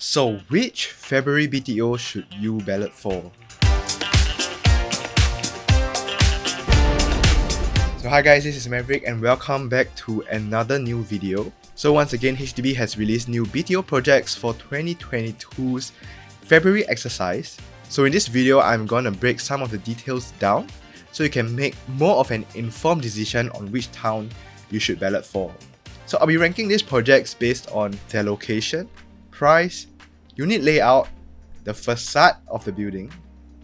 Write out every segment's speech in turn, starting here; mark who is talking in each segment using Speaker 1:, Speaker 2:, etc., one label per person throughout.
Speaker 1: So, which February BTO should you ballot for? So hi guys, this is Maverick and welcome back to another new video. So once again, HDB has released new BTO projects for 2022's February exercise. So in this video, I'm gonna break some of the details down so you can make more of an informed decision on which town you should ballot for. So I'll be ranking these projects based on their location, price, unit layout, the facade of the building,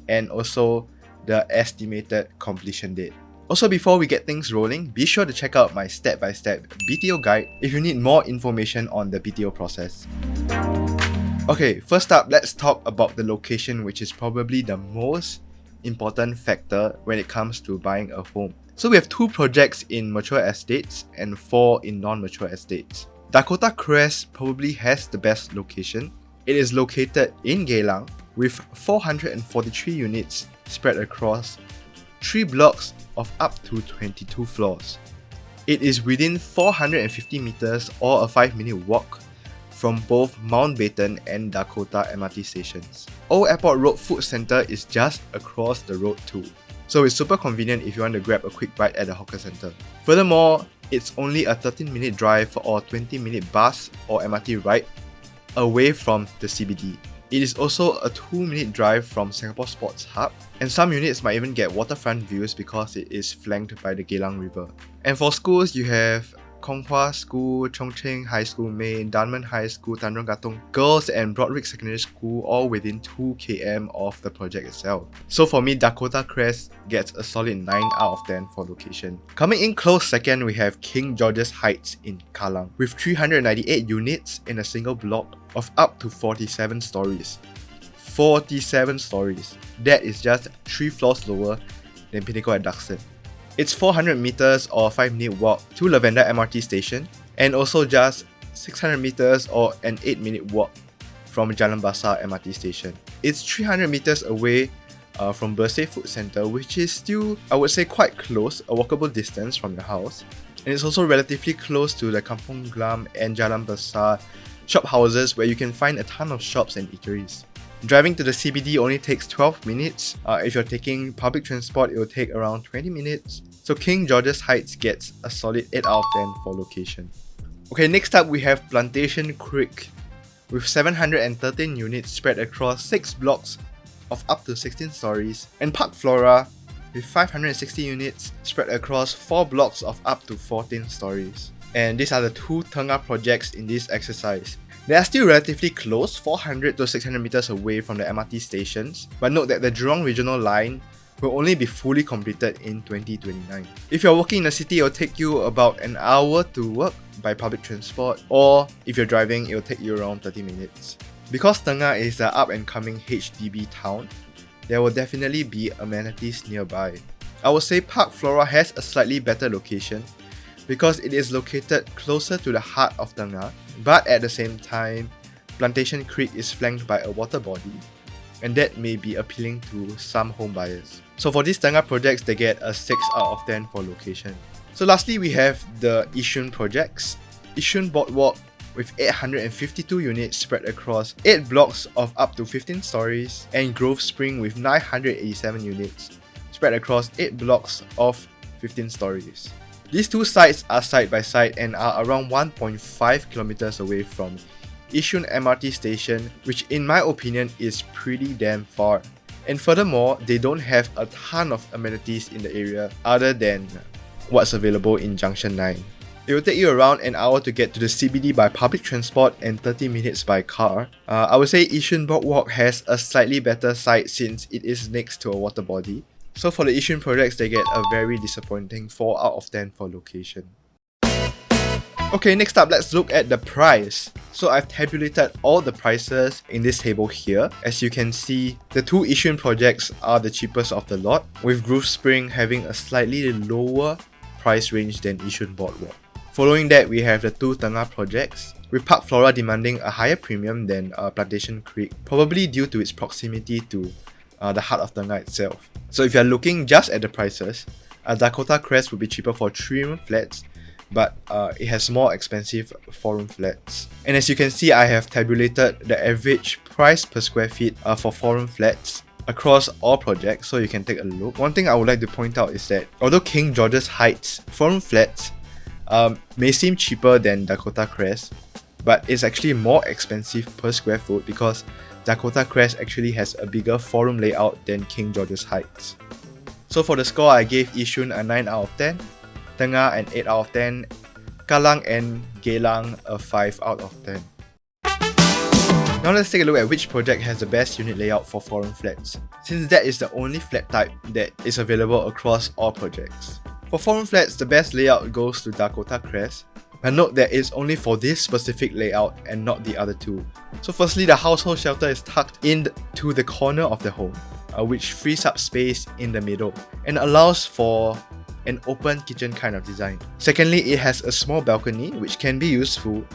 Speaker 1: and also the estimated completion date. Also, before we get things rolling, be sure to check out my step-by-step BTO guide if you need more information on the BTO process. Okay, first up, let's talk about the location, which is probably the most important factor when it comes to buying a home. So we have 2 projects in mature estates and 4 in non-mature estates. Dakota Crest probably has the best location. It is located in Geylang with 443 units spread across 3 blocks of up to 22 floors. It is within 450 meters or a 5-minute walk from both Mountbatten and Dakota MRT stations. Old Airport Road Food Centre is just across the road too, so it's super convenient if you want to grab a quick bite at the hawker centre. Furthermore, it's only a 13-minute drive or 20-minute bus or MRT ride away from the CBD. It is also a 2-minute drive from Singapore Sports Hub, and some units might even get waterfront views because it is flanked by the Geylang River. And for schools, you have Kong Hwa School, Chongqing High School Main, Dunman High School, Tanjong Katong Girls and Broadrick Secondary School, all within 2 km of the project itself. So for me, Dakota Crest gets a solid 9 out of 10 for location. Coming in close second, we have King George's Heights in Kallang, with 398 units in a single block of up to 47 stories. 47 stories. That is just 3 floors lower than Pinnacle at Duxton. It's 400 meters or 5-minute walk to Lavender MRT station, and also just 600 meters or an 8-minute walk from Jalan Besar MRT station. It's 300 meters away from Bersih Food Centre, which is still, I would say, quite close, a walkable distance from your house. And it's also relatively close to the Kampung Glam and Jalan Besar shop houses where you can find a ton of shops and eateries. Driving to the CBD only takes 12 minutes. If you're taking public transport, it will take around 20 minutes. So King George's Heights gets a solid 8 out of 10 for location. Okay, next up we have Plantation Creek with 713 units spread across 6 blocks of up to 16 stories, and Park Flora with 560 units spread across 4 blocks of up to 14 stories. And these are the 2 Tengah projects in this exercise. They are still relatively close, 400 to 600 meters away from the MRT stations, but note that the Jurong Regional Line will only be fully completed in 2029. If you're working in the city, it will take you about an hour to work by public transport, or if you're driving, it will take you around 30 minutes. Because Tengah is an up-and-coming HDB town, there will definitely be amenities nearby. I would say Park Flora has a slightly better location because it is located closer to the heart of Tengah, but at the same time, Plantation Creek is flanked by a water body, and that may be appealing to some home buyers. So for these Tengah projects, they get a 6 out of 10 for location. So lastly, we have the Yishun projects. Yishun Boardwalk with 852 units spread across 8 blocks of up to 15 stories, and Grove Spring with 987 units spread across 8 blocks of 15 stories. These 2 sites are side by side and are around 1.5 kilometers away from Yishun MRT station, which in my opinion is pretty damn far. And furthermore, they don't have a ton of amenities in the area other than what's available in Junction 9. It will take you around an hour to get to the CBD by public transport and 30 minutes by car. I would say Yishun Boardwalk has a slightly better site since it is next to a water body. So for the Yishun projects, they get a very disappointing 4 out of 10 for location. Okay, next up, let's look at the price. So I've tabulated all the prices in this table here. As you can see, the 2 Yishun projects are the cheapest of the lot, with Grove Spring having a slightly lower price range than Yishun Boardwalk. Following that, we have the 2 Tengah projects, with Park Flora demanding a higher premium than Plantation Creek, probably due to its proximity to the heart of Tengah itself. So if you're looking just at the prices, Dakota Crest would be cheaper for 3-room flats but it has more expensive 4-room flats. And as you can see, I have tabulated the average price per square feet for 4-room flats across all projects, so you can take a look. One thing I would like to point out is that although King George's Heights 4-room flats may seem cheaper than Dakota Crest, but it's actually more expensive per square foot because Dakota Crest actually has a bigger 4-room layout than King George's Heights. So for the score, I gave Yishun a 9 out of 10, Tengah an 8 out of 10, Kallang and Geylang a 5 out of 10. Now let's take a look at which project has the best unit layout for 4-room flats, since that is the only flat type that is available across all projects. For 4-room flats, the best layout goes to Dakota Crest, but note that it's only for this specific layout and not the other two. So firstly, the household shelter is tucked into the corner of the home, which frees up space in the middle and allows for an open kitchen kind of design. Secondly, it has a small balcony which can be useful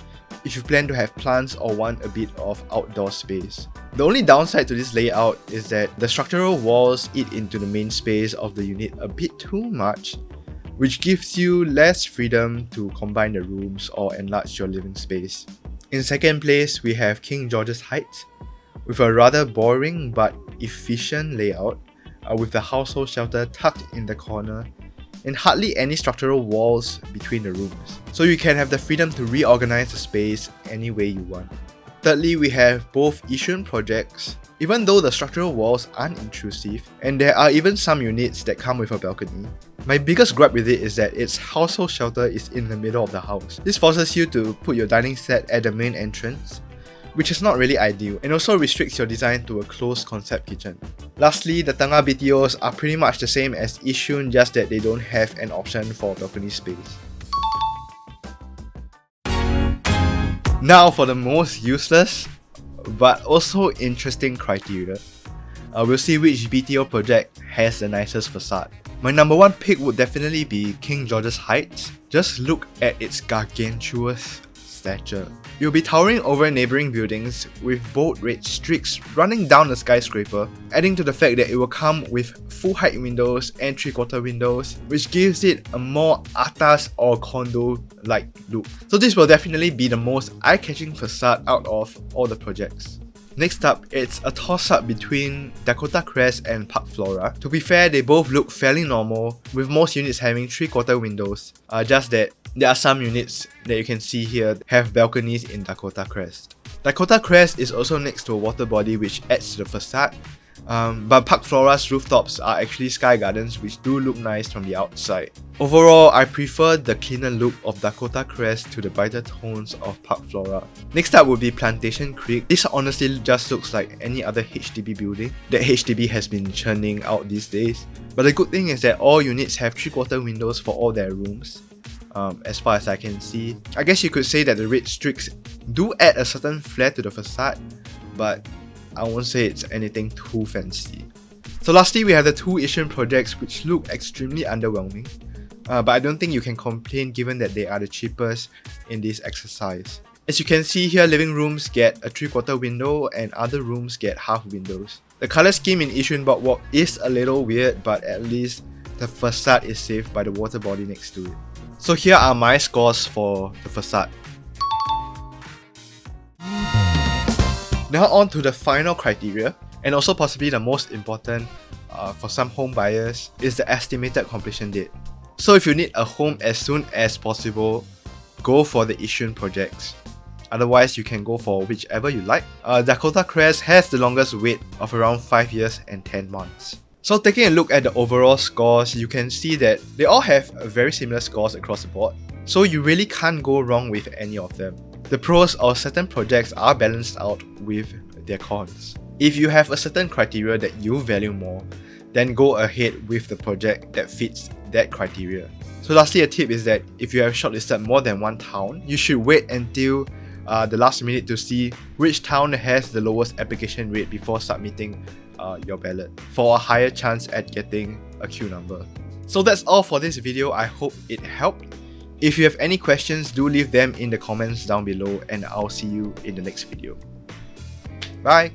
Speaker 1: if you plan to have plants or want a bit of outdoor space. The only downside to this layout is that the structural walls eat into the main space of the unit a bit too much, which gives you less freedom to combine the rooms or enlarge your living space. In second place, we have King George's Heights, with a rather boring but efficient layout, with the household shelter tucked in the corner and hardly any structural walls between the rooms, so you can have the freedom to reorganize the space any way you want. Thirdly, we have both Yishun projects. Even though the structural walls aren't intrusive, and there are even some units that come with a balcony, my biggest gripe with it is that its household shelter is in the middle of the house. This forces you to put your dining set at the main entrance, which is not really ideal, and also restricts your design to a closed concept kitchen. Lastly, the Tengah BTOs are pretty much the same as Yishun, just that they don't have an option for balcony space. Now for the most useless but also interesting criteria, we'll see which BTO project has the nicest facade. My number one pick would definitely be King George's Heights. Just look at its gargantuous stature. You'll be towering over neighbouring buildings with bold red streaks running down the skyscraper, adding to the fact that it will come with full height windows and 3/4 windows, which gives it a more atas or condo-like look. So this will definitely be the most eye-catching facade out of all the projects. Next up, it's a toss-up between Dakota Crest and Park Flora. To be fair, they both look fairly normal, with most units having 3/4 windows, just that there are some units that you can see here have balconies in Dakota Crest. Dakota Crest is also next to a water body which adds to the facade, but Park Flora's rooftops are actually sky gardens which do look nice from the outside. Overall, I prefer the cleaner look of Dakota Crest to the brighter tones of Park Flora. Next up would be Plantation Creek. This honestly just looks like any other HDB building that HDB has been churning out these days. But the good thing is that all units have 3/4 windows for all their rooms. As far as I can see, I guess you could say that the red streaks do add a certain flair to the facade, but I won't say it's anything too fancy. So lastly, we have the two Yishun projects which look extremely underwhelming, but I don't think you can complain given that they are the cheapest in this exercise. As you can see here, living rooms get a 3/4 window and other rooms get half windows. The colour scheme in Yishun Boardwalk is a little weird, but at least the facade is saved by the water body next to it. So here are my scores for the facade. Now on to the final criteria, and also possibly the most important for some home buyers, is the estimated completion date. So if you need a home as soon as possible, go for the Yishun projects. Otherwise, you can go for whichever you like. Dakota Crest has the longest wait of around 5 years and 10 months. So taking a look at the overall scores, you can see that they all have very similar scores across the board. So you really can't go wrong with any of them. The pros of certain projects are balanced out with their cons. If you have a certain criteria that you value more, then go ahead with the project that fits that criteria. So lastly, a tip is that if you have shortlisted more than one town, you should wait until the last minute to see which town has the lowest application rate before submitting your ballot for a higher chance at getting a queue number. So that's all for this video. I hope it helped. If you have any questions, do leave them in the comments down below and I'll see you in the next video. Bye!